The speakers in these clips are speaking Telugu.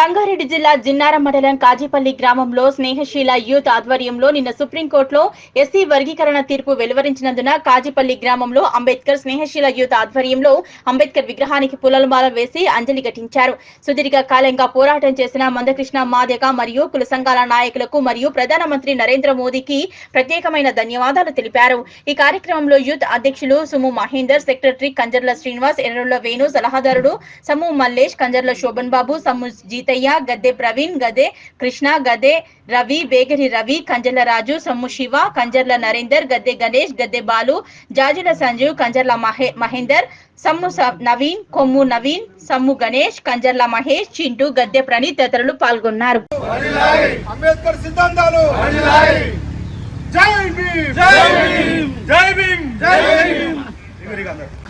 సంగారెడ్డి జిల్లా జిన్నారం మండలం కాజీపల్లి గ్రామంలో స్నేహశీల యూత్ ఆధ్వర్యంలో నిన్న సుప్రీంకోర్టులో ఎస్సీ వర్గీకరణ తీర్పు వెలువరించినందున కాజీపల్లి గ్రామంలో అంబేద్కర్ స్నేహశీల యూత్ ఆధ్వర్యంలో అంబేద్కర్ విగ్రహానికి పూలమాల వేసి అంజలి ఘటించారు. సుదీర్ఘ కాలంగా పోరాటం చేసిన మందకృష్ణ మాదిగ మరియు కుల సంఘాల నాయకులకు మరియు ప్రధానమంత్రి నరేంద్ర మోదీకి ప్రత్యేకమైన ధన్యవాదాలు తెలిపారు. ఈ కార్యక్రమంలో యూత్ అధ్యక్షులు సుము మహేందర్, సెక్రటరీ కంజర్ల శ్రీనివాస్, ఎర్రల వేణు, సలహాదారుడు సము మల్లేష్, కంజర్ల శోభన్ బాబు, సమ్ము జీతయ్య, గద్దె ప్రవీణ్, గద్దె కృష్ణ, గద్దె రవి, బేగరి రవి, కంజర్ల రాజు, సమ్ము శివ, కంజర్ల నరేందర్, గద్దె గణేష్, గద్దె బాలు, జాజుల సంజీవ్, కంజర్ల మహేందర్, సమ్ము నవీన్, కొమ్ము నవీన్, సమ్ము గణేష్, కంజర్ల మహేష్, చింటూ, గద్దె ప్రణీత్ తదితరులు పాల్గొన్నారు. అంబేద్కర్ సిద్ధాంతాలు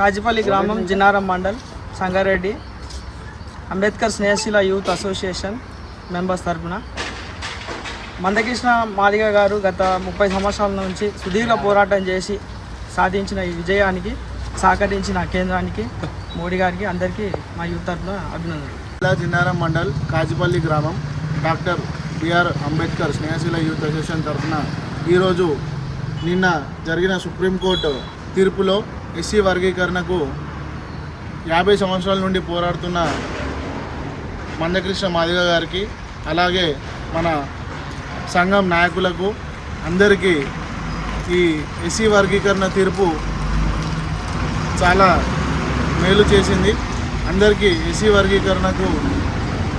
కాజీపల్లి గ్రామం Jinnaram mandal Sangareddy Ambedkar Snehasheela youth association members తరఫున మందకృష్ణ మాదిగ గారు గత 30 సంవత్సరాల నుంచి సుదీర్ఘ పోరాటం చేసి సాధించిన ఈ విజయానికి సహకరించిన కేంద్రానికి, మోడీ గారికి, అందరికీ మా యూత్ తరఫున అభినందనలు. జిన్నారం మండల్ కాజీపల్లి గ్రామం doctor B R Ambedkar Snehasheela youth association తరఫున ఈరోజు నిన్న జరిగిన సుప్రీంకోర్టు తీర్పులో ఎస్సీ వర్గీకరణకు 50 సంవత్సరాల నుండి పోరాడుతున్న మందకృష్ణ మాదిగ గారికి, అలాగే మన సంఘం నాయకులకు అందరికీ ఈ ఎస్సీ వర్గీకరణ తీర్పు చాలా మేలు చేసింది. అందరికీ ఎస్సీ వర్గీకరణకు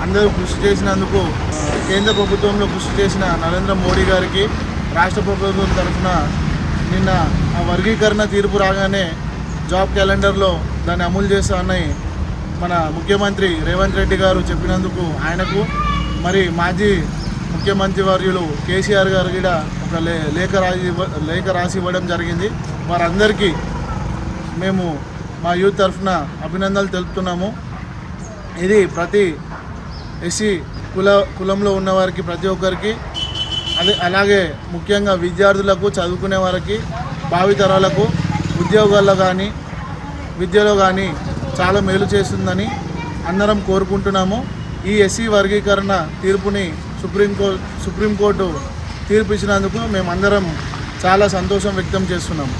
అందరూ కృషి చేసినందుకు కేంద్ర ప్రభుత్వంలో కృషి చేసిన నరేంద్ర మోడీ గారికి, రాష్ట్ర ప్రభుత్వం తరఫున నిన్న ఆ వర్గీకరణ తీర్పు రాగానే జాబ్ క్యాలెండర్లో దాన్ని అమలు చేస్తామని మన ముఖ్యమంత్రి రేవంత్ రెడ్డి గారు చెప్పినందుకు ఆయనకు, మరి మాజీ ముఖ్యమంత్రి వర్యులు కేసీఆర్ గారు కూడా ఒక లేఖ రాసి ఇవ్వడం జరిగింది. వారందరికీ మేము మా యూత్ తరఫున అభినందనలు తెలుపుతున్నాము. ఇది ప్రతి ఎస్సీ కులంలో ఉన్నవారికి, ప్రతి ఒక్కరికి, అలాగే ముఖ్యంగా విద్యార్థులకు, చదువుకునే వారికి, భావితరాలకు ఉద్యోగాల్లో కానీ విద్యలో కానీ చాలా మేలు చేస్తుందని అందరం కోరుకుంటున్నాము. ఈ ఎస్సీ వర్గీకరణ తీర్పుని సుప్రీంకోర్టు తీర్పు ఇచ్చినందుకు మేమందరం చాలా సంతోషం వ్యక్తం చేస్తున్నాము.